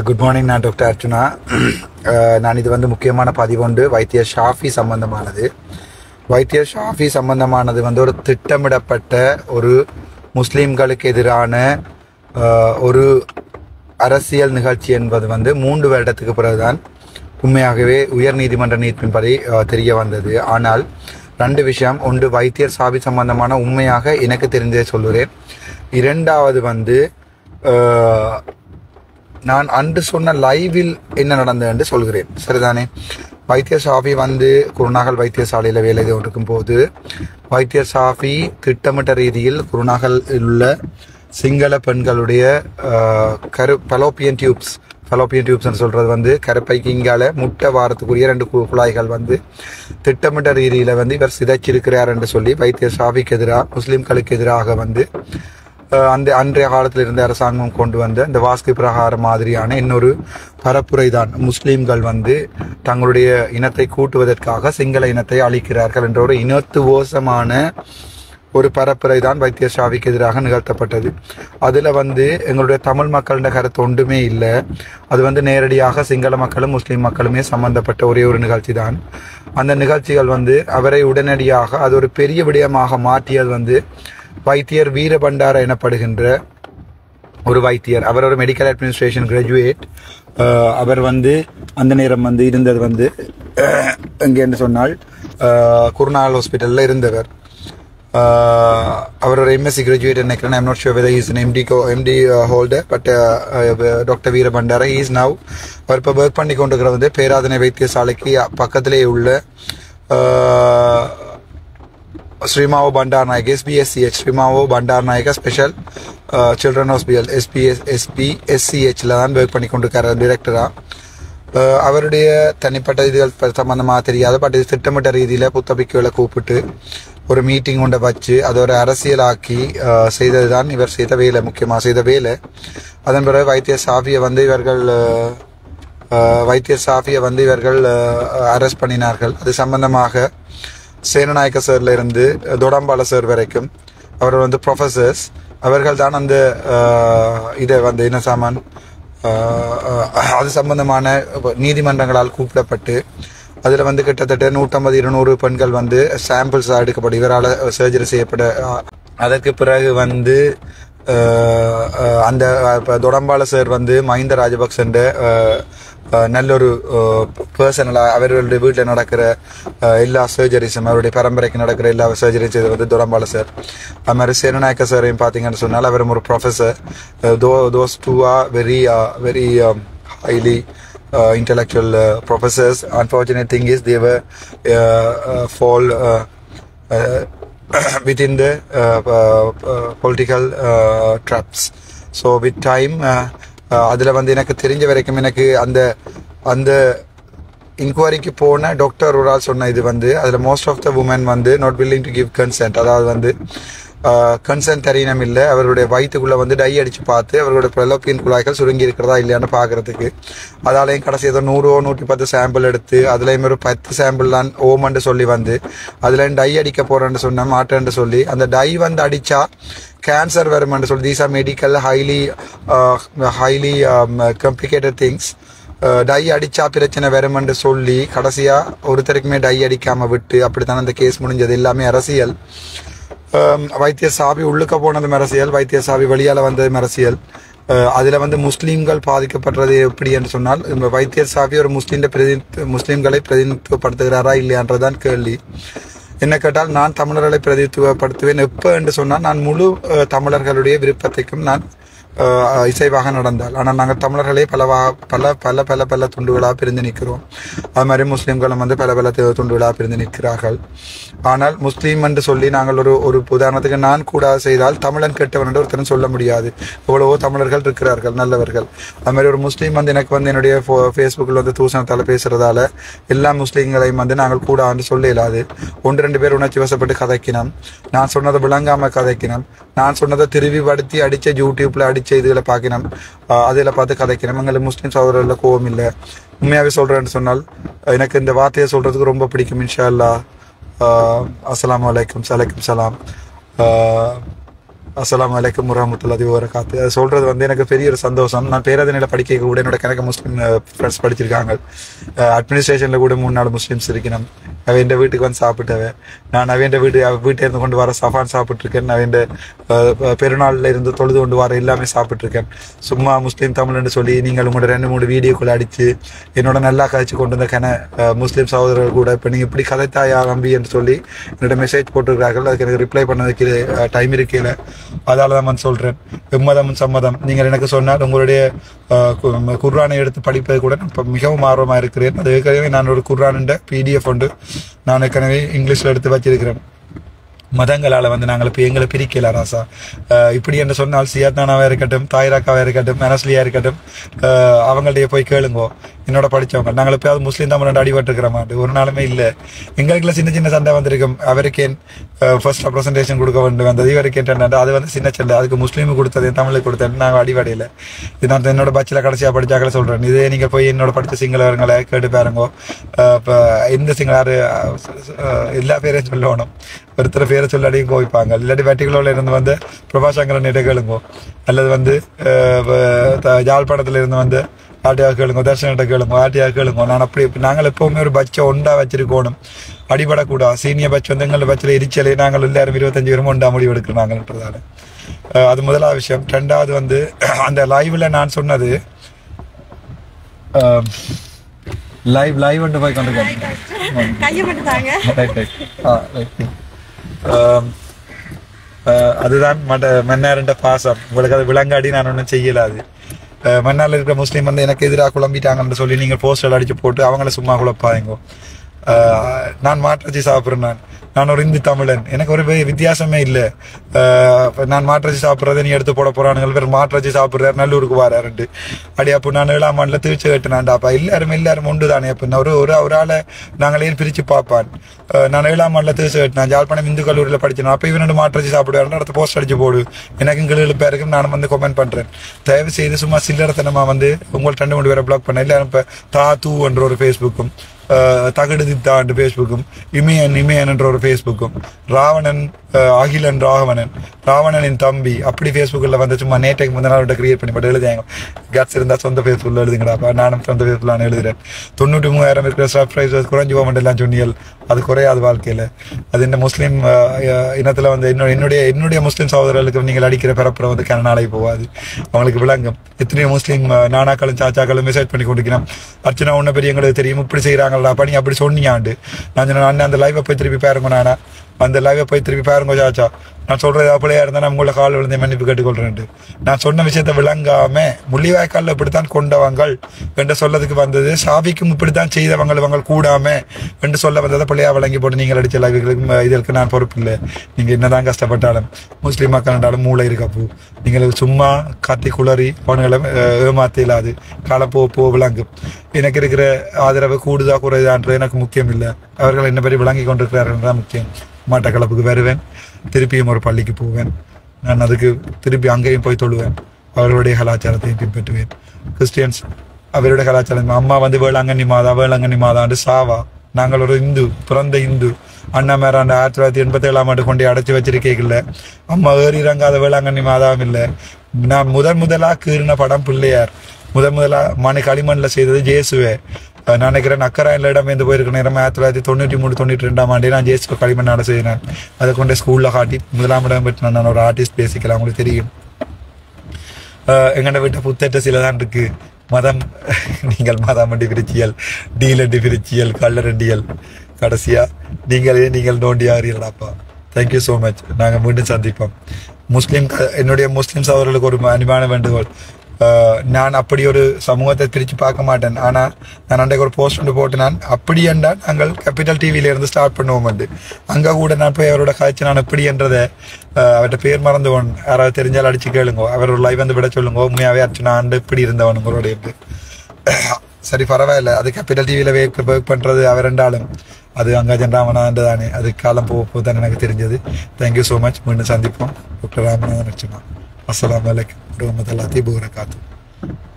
Good morning. நான் doctor Archuna. நான் இது முக்கியமான பதிவொன்று வைத்தியர் ஷாஃபி சம்பந்தமானது. வைத்தியர் ஷாஃபி சம்பந்தமானது ஒரு திட்டமிடப்பட்ட ஒரு முஸ்லீம்களுக்கு எதிரான ஒரு அரசியல் நிகழ்ச்சி என்பது 3 வருடத்துக்கு பிறகுதான் உண்மையாகவே உயர் நீதிமன்ற நீதிப்பின்படி தெரிய வந்தது. ஆனால் 2 விஷயம். ஒன்று, வைத்தியர் ஷாஃபி சம்பந்தமான உண்மையாக எனக்கு தெரிஞ்சதை சொல்லுறேன். இரண்டாவது நான் அன்று சொன்ன லைவில் என்ன நடந்தது என்று சொல்கிறேன். சரிதானே? வைத்தியர் ஷாஃபி குருநாகல் வைத்தியசாலையில் வேலை இருக்கும் போது வைத்தியர் ஷாஃபி திட்டமிட்ட ரீதியில் குருநாகல் உள்ள சிங்கள பெண்களுடைய ஃபலோப்பியன் டியூப்ஸ் சொல்றது கருப்பைக்கு இங்கால முட்டை வாரத்துக்குரிய 2 குழாய்கள் திட்டமிட்ட ரீதியில் இவர் சிதைச்சிருக்கிறார் என்று சொல்லி வைத்தியர் ஷாஃபிக்கு எதிராக முஸ்லிம்களுக்கு எதிராக அன்றைய காலத்தில் இருந்த அரசாங்கம் கொண்டு வந்த இந்த வாஸ்து பிரகாரம் மாதிரியான இன்னொரு பரப்புரை தான் முஸ்லீம்கள் தங்களுடைய இனத்தை கூட்டுவதற்காக சிங்கள இனத்தை அழிக்கிறார்கள் என்ற ஒரு இனத்துவோசமான ஒரு பரப்புரை தான் வைத்தியர் ஷாஃபிக்கு எதிராக நிகழ்த்தப்பட்டது. அதில் எங்களுடைய தமிழ் மக்களின் கருத்து ஒன்றுமே இல்லை. அது நேரடியாக சிங்கள மக்களும் முஸ்லீம் மக்களுமே சம்பந்தப்பட்ட ஒரே ஒரு நிகழ்ச்சி தான். அந்த நிகழ்ச்சிகள் அவரை உடனடியாக அது ஒரு பெரிய விடயமாக மாற்றியது வைத்தியர் வீரபண்டார எனப்படுகின்ற ஒரு வைத்தியர். அவர் ஒரு மெடிக்கல் அட்மினிஸ்ட்ரேஷன் கிராஜுவேட். அவர் அந்த நேரம் இருந்தது எங்கே என்று சொன்னால் குருநாகல் ஹாஸ்பிட்டலில் இருந்தவர். அவர் ஒரு எம்எஸ்சி கிராஜுவேட் நினைக்கிறேன். I'm not sure whether he is an MD holder, but doctor Weerabandara he is now. அவர் இப்போ ஒர்க் பண்ணி கொண்டிருக்கிறது பேராதனை வைத்தியசாலைக்கு பக்கத்திலே உள்ள Sirimavo Bandaranaike SBSCH Sirimavo Bandaranaike special children hospital SPSCHல தான் ஒர்க் பண்ணி கொண்டிருக்காரு டிரெக்டரா. அவருடைய தனிப்பட்ட இதுகள் சம்பந்தமாக தெரியாது. பட் இது திட்டமிட்ட ரீதியில் புத்தபிக்குகளை கூப்பிட்டு ஒரு மீட்டிங் கொண்ட வச்சு அதை ஒரு அரசியலாக்கி செய்தது தான் இவர் செய்த வேலை, முக்கியமாக செய்த வேலை. அதன் பிறகு வைத்தியர் ஷாஃபியை இவர்கள் அரெஸ்ட் பண்ணினார்கள். அது சம்பந்தமாக சேனநாயக்க சார்ல இருந்து தொடம்பால சார் வரைக்கும் அவர் ப்ரொஃபசர்ஸ் அவர்கள் தான் அந்த இதை என்ன சாமான் அது சம்பந்தமான நீதிமன்றங்களால் கூப்பிடப்பட்டு அதில் கிட்டத்தட்ட 150-200 பெண்கள் சாம்பிள்ஸ் எடுக்கப்பட்டு இவரால் சர்ஜரி செய்யப்பட அதற்கு பிறகு அந்த தொடம்பால சார் மஹிந்த ராஜபக்சன்ற நல்லொரு பர்சனலாக அவர்களுடைய வீட்டில் நடக்கிற எல்லா சர்ஜரிஸும் அவருடைய பரம்பரைக்கு நடக்கிற எல்லா சர்ஜரிஸ் இது தொடம்பால சார். அது மாதிரி சேனநாயக்க சாரையும் பார்த்தீங்கன்னு சொன்னால் அவரும் ஒரு professor. those two are very highly intellectual professors. Unfortunate thing is they were fall within the political traps. So with time அதில் எனக்கு தெரிஞ்ச வரைக்கும் எனக்கு அந்த இன்கொயரிக்கு போன டாக்டர் ஒரு ஆள் சொன்ன இது அதில் most of the woman not willing to give consent. அதாவது கன்சென்ட் தரீனம் இல்லை. அவருடைய வயிற்றுக்குள்ளே டை அடித்து பார்த்து அவர்களுடைய ஃபலோப்பியன் குழாய்கள் சுருங்கி இருக்கிறதா இல்லையான்னு பார்க்கறதுக்கு. அதாலையும் கடைசி ஏதோ 100-110 சாம்பிள் எடுத்து அதுலேயும் ஒரு 10 சாம்பிள் தான் ஓமன்னு சொல்லி அதுலேயும் டை அடிக்க போகிறேன்னு சொன்ன மாட்டேன்னு சொல்லி அந்த டை அடித்தா கேன்சர் வருமென்று சொல்லி these are medical highly complicated things. Dye அடித்தா பிரச்சனை வருமென்று சொல்லி கடைசியாக ஒருத்தருக்குமே டை அடிக்காமல் விட்டு அப்படித்தான் அந்த கேஸ் முடிஞ்சது. எல்லாமே அரசியல். வைத்தியர் ஷாஃபி உள்ளுக்க போனதும் அரசியல், வைத்தியர் ஷாஃபி வெளியால் வந்ததும் அரசியல். அதில் முஸ்லீம்கள் பாதிக்கப்படுறது எப்படி என்று சொன்னால் வைத்தியர் ஷாஃபி ஒரு முஸ்லீம்களை பிரதிநிதித்துவப்படுத்துகிறாரா இல்லையான்றதான் கேள்வி. என்ன கேட்டால் நான் தமிழர்களை பிரதிநிதித்துவப்படுத்துவேன் எப்போ என்று சொன்னால் நான் முழு தமிழர்களுடைய விருப்பத்தைக்கும் நான் இசைவாக நடந்தால். ஆனால் நாங்கள் தமிழர்களே பல துண்டுகளாக பிரிந்து நிற்கிறோம். அது மாதிரி முஸ்லீம்களும் பல துண்டுகளாக பிரிந்து நிற்கிறார்கள். ஆனால் முஸ்லீம் என்று சொல்லி நாங்கள் ஒரு உதாரணத்துக்கு நான் கூட செய்தால் தமிழன் கெட்டவன் என்று ஒருத்தரும் சொல்ல முடியாது. எவ்வளவோ தமிழர்கள் இருக்கிறார்கள் நல்லவர்கள். அது மாதிரி ஒரு முஸ்லீம் எனக்கு என்னுடைய ஃபேஸ்புக்கில் தூசணத்தால் பேசுறதால எல்லா முஸ்லீம்களையும் நாங்கள் கூட சொல்ல இயலாது. 1-2 பேர் உணர்ச்சி வசப்பட்டு கதைக்கினோம். நான் சொன்னதை விளங்காமல் கதைக்கினோம். நான் சொன்னதை திருவிப்படுத்தி அடித்த யூடியூப்ல அடித்த இதுகளை பார்க்கணும். அதில் பார்த்து கதைக்கணும். எங்களுக்கு முஸ்லீம் சகோதரர்கள் கோவம் இல்லை. உண்மையாகவே சொல்கிறேன்னு சொன்னால் எனக்கு இந்த வார்த்தையை சொல்கிறதுக்கு ரொம்ப பிடிக்கும். இன்ஷா அல்லாஹ். அஸ்ஸலாமு அலைக்கும். சலாம். அஸ்ஸலாமு அலைக்கும் வரஹ்மத்துல்லாஹி வபரகாத்து. அது சொல்றது வந்து எனக்கு பெரிய ஒரு சந்தோஷம். நான் பேராதனையில் படிக்க கூட என்னோட கணக்கு முஸ்லீம் ஃப்ரெண்ட்ஸ் படிச்சிருக்காங்க. அட்மினிஸ்ட்ரேஷனில் கூட 3-4 முஸ்லீம்ஸ் இருக்கணும். அவன் என் வீட்டுக்கு வந்து சாப்பிட்டவன். நான் அவன் வீட்டை இருந்து கொண்டு வர சஃபான் சாப்பிட்ருக்கேன். அவன் பெருநாளில் இருந்து தொழுது கொண்டு வர எல்லாமே சாப்பிட்ருக்கேன். சும்மா முஸ்லீம் தமிழ்னு சொல்லி நீங்கள் உங்களோட 2-3 வீடியோக்குள்ள அடித்து என்னோட நல்லா கதைச்சு கொண்டு வந்த முஸ்லீம் சகோதரர்கள் கூட இப்போ நீங்கள் இப்படி கதைத்தாயா நம்பி என்று சொல்லி என்னோட மெசேஜ் போட்டிருக்கிறார்கள். அதுக்கு எனக்கு ரிப்ளை பண்ணதுக்கு டைம் இருக்கல. அதால தான் நான் சொல்கிறேன், எம்மதமும் சம்மதம். நீங்கள் எனக்கு சொன்னால் உங்களுடைய குர்ஆனை எடுத்து படிப்பது கூட நான் மிகவும் ஆர்வமாக இருக்கிறேன். அது ஏற்கனவே நான் ஒரு குர்ஆனுன்ற PDF உண்டு, நான் ஏற்கனவே இங்கிலீஷில் எடுத்து வச்சிருக்கிறேன். மதங்களால் வந்து நாங்கள் இப்போ எங்களை பிரிக்கல ராசா. இப்படி என்று சொன்னால் சியாத்னானாவாக இருக்கட்டும், தாய்ராக்காவாக இருக்கட்டும், மெனஸ்லியாக இருக்கட்டும், அவங்கள்ட்ட போய் கேளுங்கோ. என்னோட படித்தவங்க நாங்கள் எப்போயாவது முஸ்லீம் தமிழ் அடிபட்டுருக்கிற மாதிரி ஒரு நாளுமே இல்லை. எங்களுக்குள்ள சின்ன சின்ன சண்டை வந்திருக்கும். அவருக்கேன் ஃபர்ஸ்ட் ரெப்ரசன்டேஷன் கொடுக்க வேண்டும் வந்தது, இவருக்கேன் அது வந்து சின்ன சண்டை. அதுக்கு முஸ்லீமுக்கு கொடுத்தது தமிழுக்கு கொடுத்தது நாங்கள் அடிப்படையில். இது நான் என்னோட பட்சில் கடைசியாக படித்தாக்களை சொல்கிறேன். இதே நீங்கள் போய் என்னோட படித்த சிங்களவர்களை கேட்டு பாருங்கோ. இப்போ எந்த சிங்களாரு எல்லா பேரையும் சொல்லணும், ஒருத்தர் பேரை சொல்லாடியும் கோவிப்பாங்க. இல்லாட்டி வெட்டிகளோட இருந்து வந்து பிரபாசங்கரன் இட கேளுங்கோ, அல்லது வந்து யாழ்ப்பாணத்தில் இருந்து வந்து ஆட்டியாக கேளுங்க, தர்ஷனிட்ட கேளுங்க, ஆட்டியாக கேளுங்க. நான் அப்படி நாங்கள் எப்போவுமே ஒரு பட்சை ஒண்டா வச்சிருக்கணும், அடிபடக்கூடாது. சீனியர் பட்சம் வந்து எங்கள் பட்சில் எரிச்சலே நாங்கள் எல்லாரும் 25 பேரும் ஒண்டா முடிவு எடுக்கிறோம் நாங்கள்ன்றதால. அது முதலாவது விஷயம். 2வது வந்து அந்த லைவ்ல நான் சொன்னது லைவ் வந்து போய் கொண்டிருக்கேன். அதுதான் மன்னார்ன்ற பாசம். உங்களுக்கு அது விளங்காடி நான் ஒன்றும் செய்யலாது. மன்னாரில் இருக்கிற முஸ்லீம் வந்து எனக்கு எதிராக குழம்பிட்டாங்கன்னு சொல்லி நீங்கள் போஸ்டர் அடிச்சு போட்டு அவங்கள சும்மா குழப்பாங்க. நான் மாற்றச்சி சாப்பிட்றேன். நான் ஒரு இந்து தமிழன், எனக்கு ஒரு வித்தியாசமே இல்லை. நான் மாற்றச்சி சாப்பிட்றதை நீ எடுத்து போட போறானுங்க. பேர் மாற்றச்சி சாப்பிட்றாரு, நல்லூருக்கு வாராருண்டு. அப்படி அப்போ நான் 7ஆம் ஆண்டில் திருச்சி கட்டினான்டாப்பா. எல்லாரும் உண்டு தானே. அப்போ ஒரு ஆளை நாங்களே பிரித்து பார்ப்பான். நான் 7ஆம் ஆண்டில் திருச்சி கட்டினேன். யாழ்ப்பாணம் இந்து கல்லூரியில் படிச்சேன். அப்போ இவனோட மாற்றச்சி சாப்பிடுவாருன்னு அடுத்த போஸ்ட் அடிச்சு போடு. எனக்கும் கிளு பேருக்கும் நான் வந்து கமெண்ட் பண்றேன். தயவு செய்து சும்மா சில்லறத்தனமா வந்து உங்கள்ட்ட 2-3 பேரை பிளாக் பண்ண. எல்லாரும் இப்போ தாத்து என்ற ஒரு ஃபேஸ்புக்கும், தகடு தித்தா என்ற ஃபேஸ்புக்கும், இமயன் என்ற ஒரு ஃபேஸ்புக்கும், ராவணன் அகிலன் ராவணனின் தம்பி அப்படி ஃபேஸ்புக்கில் வந்து சும்மா நேற்றைக்கு முதல் நாள் கிரியேட் பண்ணி பட்டு எழுதியாங்க. கேட்ஸ் இருந்தால் சொந்த ஃபேஸ்புக்கில் எழுதுங்கடாப்பா. நானும் சொந்த ஃபேஸ்புக்கில் நான் எழுதுறேன். 93,000 இருக்கிற சர்ப்ரைஸ் குறைஞ்சி போகமெண்ட் எல்லாம் சொன்னியல். அது குறையாது வாழ்க்கையில். அது இந்த முஸ்லீம் இனத்தில் வந்து என்னுடைய முஸ்லீம் சகோதரர்களுக்கு நீங்கள் அடிக்கிற பரப்புரை வந்து நாளைக்கு போகாது. அவங்களுக்கு விளங்கும். எத்தனையோ முஸ்லீம் நானாக்களும் சாச்சாக்களும் மெசேஜ் பண்ணி கொண்டிருக்கிறோம். அர்ச்சனா ஒன்றும் பெரிய எங்களுக்கு தெரியும், இப்படி செய்கிறாங்களா பண்ணி அப்படி சொன்னீங்க. நான் சொன்னேன் அந்த லைவை போய் திருப்பி பாருங்க. நானா அந்த லைவை போய் திருப்பி பாருங்க சாச்சா. நான் சொல்றது அப்படியா இருந்தால் நான் உங்களை கால் விழுந்த மன்னிப்பு கேட்டுக்கொள்றேன். நான் சொன்ன விஷயத்த விளங்காம முள்ளிவாய்க்காலில் இப்படித்தான் கொண்டவங்கள் என்று சொல்லதுக்கு வந்தது. சாபிக்கும் இப்படித்தான் செய்தவங்க கூடாம என்று சொல்ல வந்ததை பிள்ளையா விளங்கி போட்டு நீங்கள் அடிச்ச லைவுகளுக்கு இதற்கு நான் பொறுப்பு இல்லை. நீங்க என்னதான் கஷ்டப்பட்டாலும் முஸ்லீம் மக்கள் மூளை இருக்கப்போ நீங்கள் சும்மா கத்தி குளறி அவனுங்களை ஏமாத்த இல்லாது. காலம் போ விளங்கும். எனக்கு இருக்கிற ஆதரவு கூடுதா குறைதான்றது எனக்கு முக்கியம் இல்லை. அவர்கள் என்ன பற்றி விளங்கி கொண்டிருக்கிறார்கள் தான் முக்கியம். மட்டக்களப்புக்கு வருவேன், திருப்பியும் ஒரு பள்ளிக்கு போவேன். நான் அதுக்கு திருப்பி அங்கேயும் போய் தொழுவேன். அவர்களுடைய கலாச்சாரத்தையும் பின்பற்றுவேன். கிறிஸ்டியன்ஸ் அவருடைய கலாச்சாரம். அம்மா வந்து வேளாங்கண்ணி மாதாண்டு சாவா. நாங்கள் ஒரு இந்து, பிறந்த இந்து. அண்ணா மேராண்டு 1987ஆம் ஆண்டு கொண்டு அடைச்சி வச்சிருக்கீங்கல்ல. அம்மா ஏறி இறங்காத வேளாங்கண்ணி மாதாவும் இல்லை. நான் முதலா கீறின படம் பிள்ளையார். முதலா களிமண்ணில் செய்தது ஜேசுவே. நான் நினைக்கிறேன் அக்கராயில் இடமேந்து போயிருக்க நேரம் 1993-92ஆம் ஆண்டே நான் ஜேசுவை களிமண்ணாட செய்கிறேன். அதை கொண்டே ஸ்கூலில் காட்டி 1ஆம் இடம் பெற்று நான் ஒரு ஆர்டிஸ்ட் பேசிக்கலாம். அவங்களுக்கு தெரியும். எங்கள்ட வீட்டை புத்தேட்ட சில தான் இருக்கு. மதம் நீங்கள் மதமண்டி பிரிச்சியல், டீலண்டி பிரிச்சியல், கல்லரண்டியல், கடைசியா நீங்கள் நோண்டியாகிறீர்களாப்பா. Thank you so much. நாங்கள் மீண்டும் சந்திப்போம். என்னுடைய முஸ்லீம் சகோதரர்களுக்கு ஒரு அன்பான வேண்டுகோள். நான் அப்படி ஒரு சமூகத்தை பிரித்து பார்க்க மாட்டேன். ஆனால் நான் அன்றைக்கு ஒரு போஸ்ட் ஒன்று போட்டு நான் அப்படி என்றால் நாங்கள் கேபிட்டல் டிவியிலேருந்து ஸ்டார்ட் பண்ணுவோம். அங்கே கூட நான் போய் அவரோட காய்ச்சி நான் எப்படி என்றதை அவர்கிட்ட பேர் மறந்துவன். யாராவது தெரிஞ்சால் அடிச்சு கேளுங்க. அவர் ஒரு லைவ் வந்து விட சொல்லுங்க. உண்மையாகவே அர்ச்சனா ஆண்டு இப்படி இருந்தவன் உங்களோட. சரி பரவாயில்ல. அது கேபிட்டல் டிவியில் ஒர்க் பண்ணுறது அவர் ரெண்டாலும் அது அங்கே ராமநாதன் தானே. அது காலம் போக தான் எனக்கு தெரிஞ்சது. Thank you so much. மீண்டும் சந்திப்போம். டாக்டர் ராமநாதன் அர்ச்சனா. அஸ்ஸலாமு அலைக்கும் வரஹ்மத்துல்லாஹி வபரகாத்துஹு.